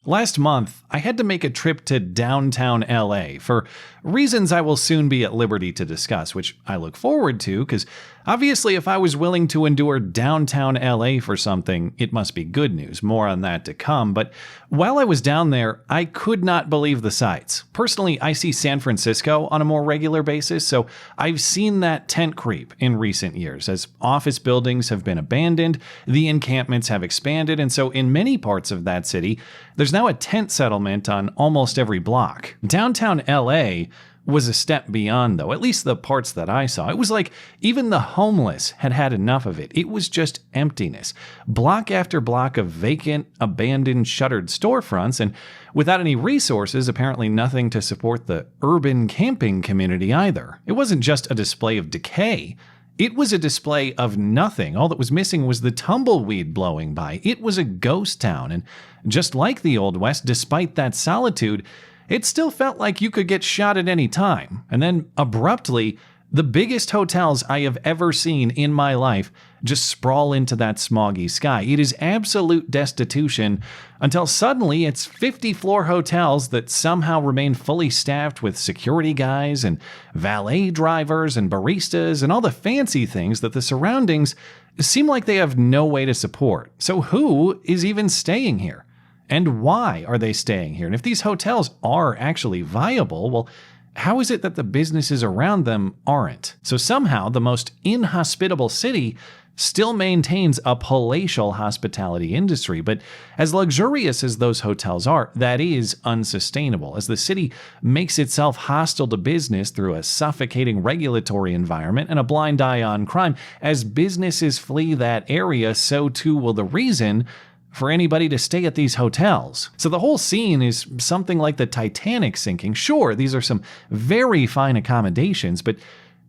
Last month, I had to make a trip to downtown LA for reasons I will soon be at liberty to discuss, which I look forward to because obviously if I was willing to endure downtown LA for something, it must be good news. More on that to come. But while I was down there, I could not believe the sights. Personally, I see San Francisco on a more regular basis, so I've seen that tent creep in recent years. As office buildings have been abandoned, the encampments have expanded, and so in many parts of that city, there's now a tent settlement on almost every block. Downtown LA was a step beyond, though, at least the parts that I saw. It was like even the homeless had had enough of it. It was just emptiness. Block after block of vacant, abandoned, shuttered storefronts, and without any resources, apparently nothing to support the urban camping community either. It wasn't just a display of decay. It was a display of nothing. All that was missing was the tumbleweed blowing by. It was a ghost town, and just like the Old West, despite that solitude, it still felt like you could get shot at any time. And then, abruptly, the biggest hotels I have ever seen in my life just sprawl into that smoggy sky. It is absolute destitution until suddenly it's 50-floor hotels that somehow remain fully staffed with security guys and valet drivers and baristas and all the fancy things that the surroundings seem like they have no way to support. So who is even staying here? And why are they staying here? And if these hotels are actually viable, well, how is it that the businesses around them aren't? So somehow the most inhospitable city still maintains a palatial hospitality industry. But as luxurious as those hotels are, that is unsustainable. As the city makes itself hostile to business through a suffocating regulatory environment and a blind eye on crime, as businesses flee that area, so too will the reason for anybody to stay at these hotels. So the whole scene is something like the Titanic sinking. Sure, these are some very fine accommodations, but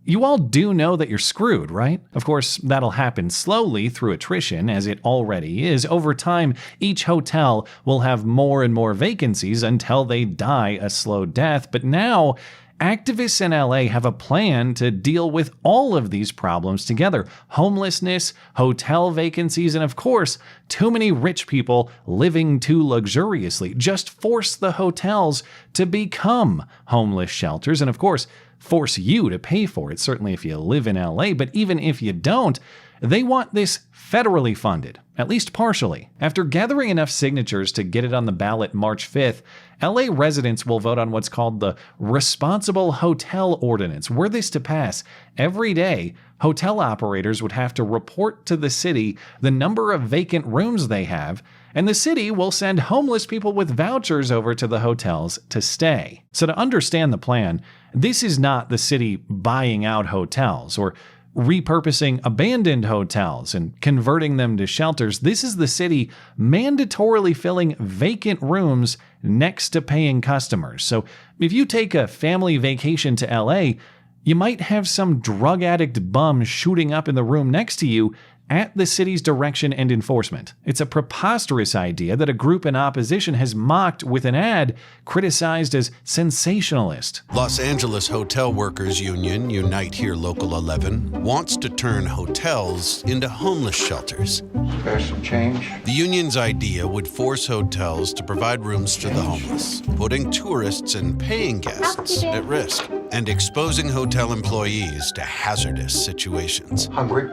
you all do know that you're screwed, right? Of course, that'll happen slowly through attrition, as it already is. Over time, each hotel will have more and more vacancies until they die a slow death. But now, activists in LA have a plan to deal with all of these problems together. Homelessness, hotel vacancies, and of course, too many rich people living too luxuriously. Just force the hotels to become homeless shelters, and of course, force you to pay for it, certainly if you live in LA, but even if you don't, they want this federally funded, at least partially. After gathering enough signatures to get it on the ballot March 5th, LA residents will vote on what's called the Responsible Hotel Ordinance. Were this to pass, every day, hotel operators would have to report to the city the number of vacant rooms they have, and the city will send homeless people with vouchers over to the hotels to stay. So to understand the plan, this is not the city buying out hotels or repurposing abandoned hotels and converting them to shelters. This is the city mandatorily filling vacant rooms next to paying customers. So if you take a family vacation to LA, you might have some drug addict bum shooting up in the room next to you at the city's direction and enforcement. It's a preposterous idea that a group in opposition has mocked with an ad criticized as sensationalist. Los Angeles Hotel Workers Union, Unite Here Local 11, wants to turn hotels into homeless shelters. Special change. The union's idea would force hotels to provide rooms to the homeless, putting tourists and paying guests at risk, and exposing hotel employees to hazardous situations. Hungry?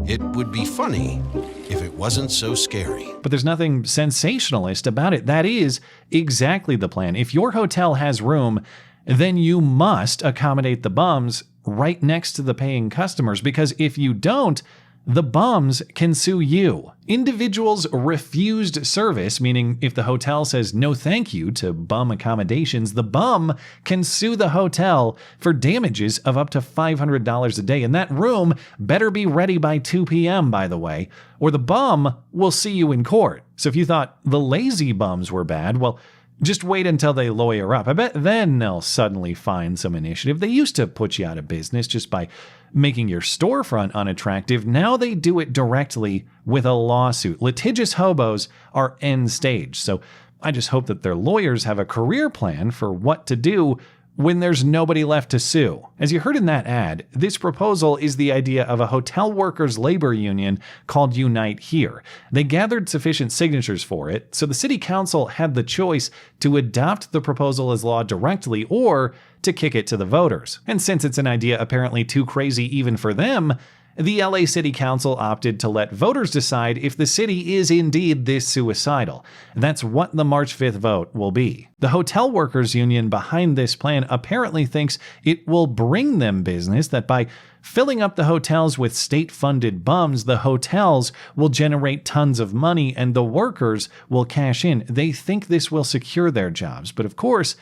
It would be funny if it wasn't so scary. But there's nothing sensationalist about it. That is exactly the plan. If your hotel has room, then you must accommodate the bums right next to the paying customers, because if you don't, the bums can sue you. Individuals refused service, meaning if the hotel says no thank you to bum accommodations, the bum can sue the hotel for damages of up to $500 a day. And that room better be ready by 2 p.m., by the way, or the bum will see you in court. So if you thought the lazy bums were bad, well, just wait until they lawyer up. I bet then they'll suddenly find some initiative. They used to put you out of business just by making your storefront unattractive. Now they do it directly with a lawsuit. Litigious hobos are end stage. So I just hope that their lawyers have a career plan for what to do when there's nobody left to sue. As you heard in that ad, this proposal is the idea of a hotel workers' labor union called Unite Here. They gathered sufficient signatures for it, so the city council had the choice to adopt the proposal as law directly or to kick it to the voters. And since it's an idea apparently too crazy even for them, the LA City Council opted to let voters decide if the city is indeed this suicidal. That's what the March 5th vote will be. The hotel workers union behind this plan apparently thinks it will bring them business, that by filling up the hotels with state-funded bums, the hotels will generate tons of money and the workers will cash in. They think this will secure their jobs, but of course,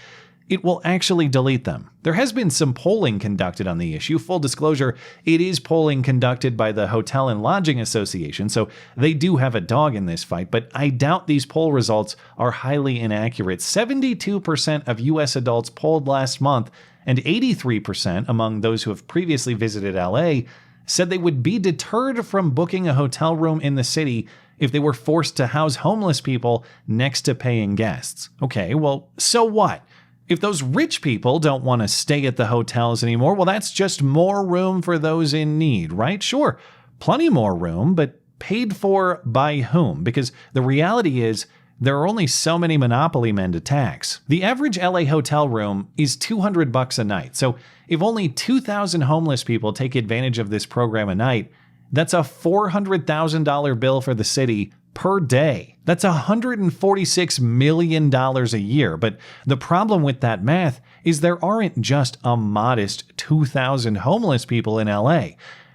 it will actually delete them. There has been some polling conducted on the issue. Full disclosure, it is polling conducted by the Hotel and Lodging Association, so they do have a dog in this fight, but I doubt these poll results are highly inaccurate. 72% of U.S. adults polled last month, and 83% among those who have previously visited LA said they would be deterred from booking a hotel room in the city if they were forced to house homeless people next to paying guests. Okay, well, so what? If those rich people don't want to stay at the hotels anymore, well, that's just more room for those in need, right? Sure, plenty more room, but paid for by whom? Because the reality is, there are only so many monopoly men to tax. The average LA hotel room is $200 a night. So if only 2,000 homeless people take advantage of this program a night, that's a $400,000 bill for the city per day. That's $146 million a year. But the problem with that math is there aren't just a modest 2,000 homeless people in LA.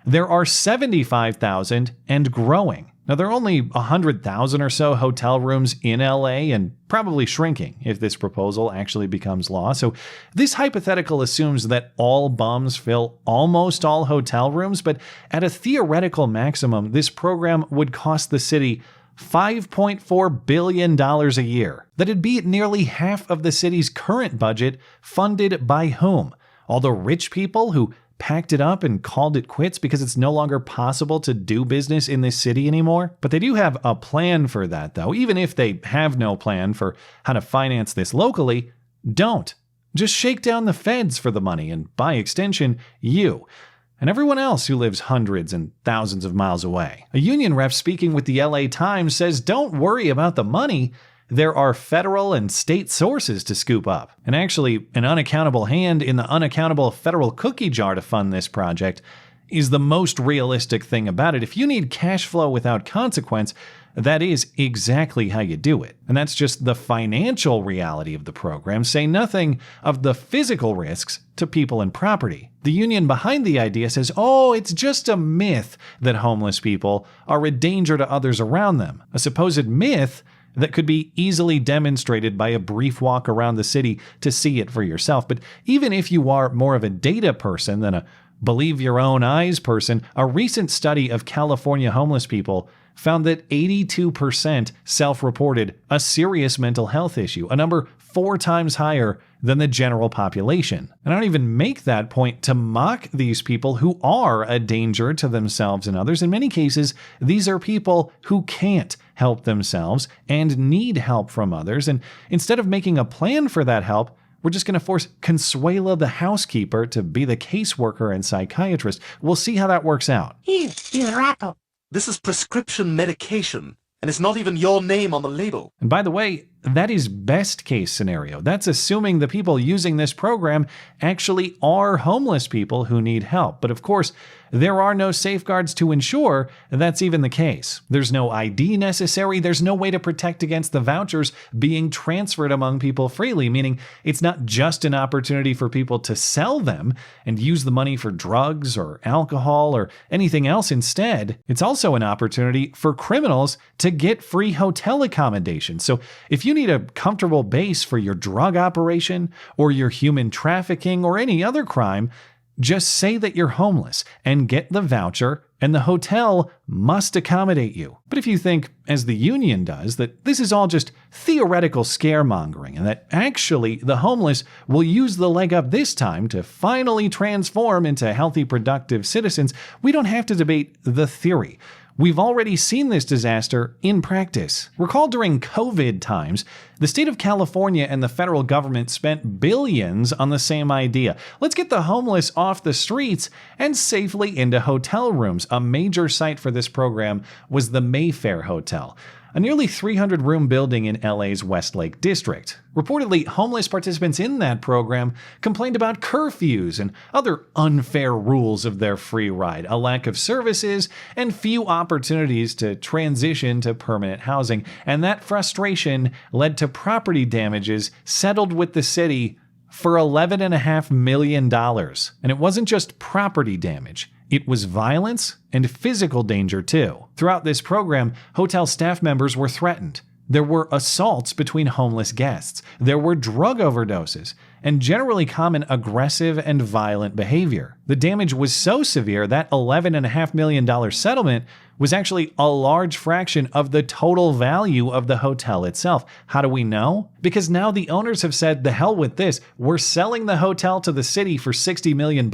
There are 75,000 and growing. Now, there are only 100,000 or so hotel rooms in LA and probably shrinking if this proposal actually becomes law. So this hypothetical assumes that all bums fill almost all hotel rooms, but at a theoretical maximum, this program would cost the city $5.4 billion a year. That'd be nearly half of the city's current budget, funded by whom? All the rich people who packed it up and called it quits because it's no longer possible to do business in this city anymore? But they do have a plan for that, though. Even if they have no plan for how to finance this locally, don't. Just shake down the feds for the money and, by extension, you and everyone else who lives hundreds and thousands of miles away. A union rep speaking with the LA Times says, don't worry about the money. There are federal and state sources to scoop up. And actually, an unaccountable hand in the unaccountable federal cookie jar to fund this project is the most realistic thing about it. If you need cash flow without consequence, that is exactly how you do it. And that's just the financial reality of the program, say nothing of the physical risks to people and property. The union behind the idea says, oh, it's just a myth that homeless people are a danger to others around them. A supposed myth that could be easily demonstrated by a brief walk around the city to see it for yourself. But even if you are more of a data person than a believe your own eyes person, a recent study of California homeless people found that 82% self-reported a serious mental health issue, a number 4 times higher than the general population. And I don't even make that point to mock these people who are a danger to themselves and others. In many cases, these are people who can't help themselves and need help from others. And instead of making a plan for that help, we're just going to force Consuela the housekeeper to be the caseworker and psychiatrist. We'll see how that works out. He's rattle. This is prescription medication, and it's not even your name on the label. And by the way, that is best case scenario. That's assuming the people using this program actually are homeless people who need help. But of course, there are no safeguards to ensure that's even the case. There's no ID necessary. There's no way to protect against the vouchers being transferred among people freely, meaning it's not just an opportunity for people to sell them and use the money for drugs or alcohol or anything else instead. It's also an opportunity for criminals to get free hotel accommodation. So if you need a comfortable base for your drug operation or your human trafficking or any other crime, just say that you're homeless and get the voucher, and the hotel must accommodate you. But if you think, as the union does, that this is all just theoretical scaremongering and that actually the homeless will use the leg up this time to finally transform into healthy, productive citizens, we don't have to debate the theory. We've already seen this disaster in practice. Recall during COVID times, the state of California and the federal government spent billions on the same idea. Let's get the homeless off the streets and safely into hotel rooms. A major site for this program was the Mayfair Hotel, a nearly 300-room building in LA's Westlake district. Reportedly, homeless participants in that program complained about curfews and other unfair rules of their free ride, a lack of services, and few opportunities to transition to permanent housing. And that frustration led to property damages settled with the city for $11.5 million. And it wasn't just property damage. It was violence and physical danger too. Throughout this program, hotel staff members were threatened. There were assaults between homeless guests. There were drug overdoses and generally common aggressive and violent behavior. The damage was so severe that $11.5 million settlement was actually a large fraction of the total value of the hotel itself. How do we know? Because now the owners have said, the hell with this. We're selling the hotel to the city for $60 million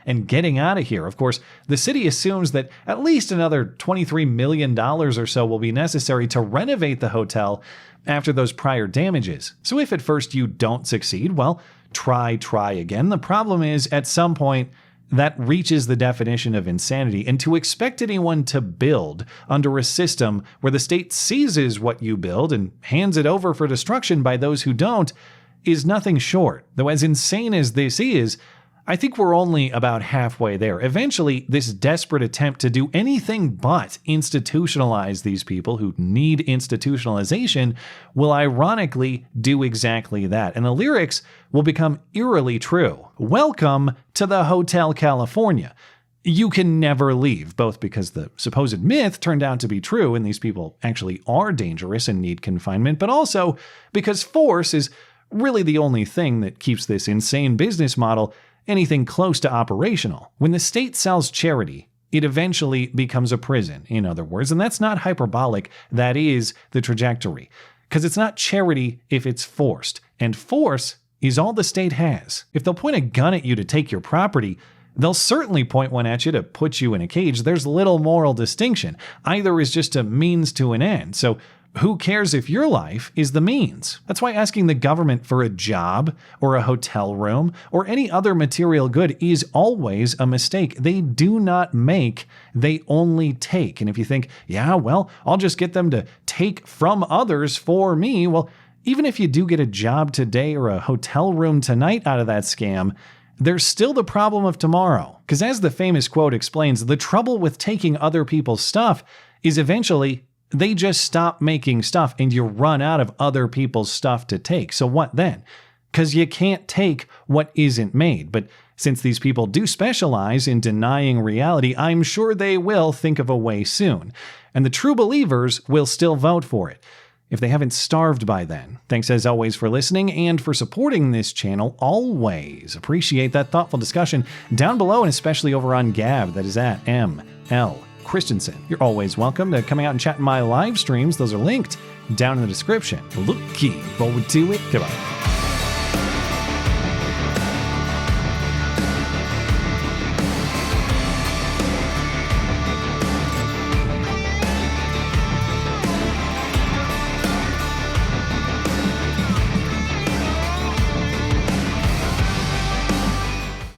and getting out of here. Of course, the city assumes that at least another $23 million or so will be necessary to renovate the hotel after those prior damages. So if at first you don't succeed, well, try again. The problem is, at some point, that reaches the definition of insanity, and to expect anyone to build under a system where the state seizes what you build and hands it over for destruction by those who don't is nothing short. Though as insane as this is, I think we're only about halfway there. Eventually, this desperate attempt to do anything but institutionalize these people who need institutionalization will ironically do exactly that. And the lyrics will become eerily true. Welcome to the Hotel California. You can never leave, both because the supposed myth turned out to be true and these people actually are dangerous and need confinement, but also because force is really the only thing that keeps this insane business model anything close to operational. When the state sells charity, it eventually becomes a prison, in other words, and that's not hyperbolic, that is the trajectory. Because it's not charity if it's forced, and force is all the state has. If they'll point a gun at you to take your property, they'll certainly point one at you to put you in a cage. There's little moral distinction. Either is just a means to an end. So who cares if your life is the means? That's why asking the government for a job or a hotel room or any other material good is always a mistake. They do not make, they only take. And if you think, yeah, well, I'll just get them to take from others for me, well, even if you do get a job today or a hotel room tonight out of that scam, there's still the problem of tomorrow. Because as the famous quote explains, the trouble with taking other people's stuff is eventually they just stop making stuff and you run out of other people's stuff to take. So what then? Because you can't take what isn't made. But since these people do specialize in denying reality, I'm sure they will think of a way soon. And the true believers will still vote for it, if they haven't starved by then. Thanks as always for listening and for supporting this channel. Always appreciate that thoughtful discussion down below, and especially over on Gab. That is at ML Christiansen. You're always welcome to coming out and chat in my live streams. Those are linked down in the description. Looking forward to it. Goodbye.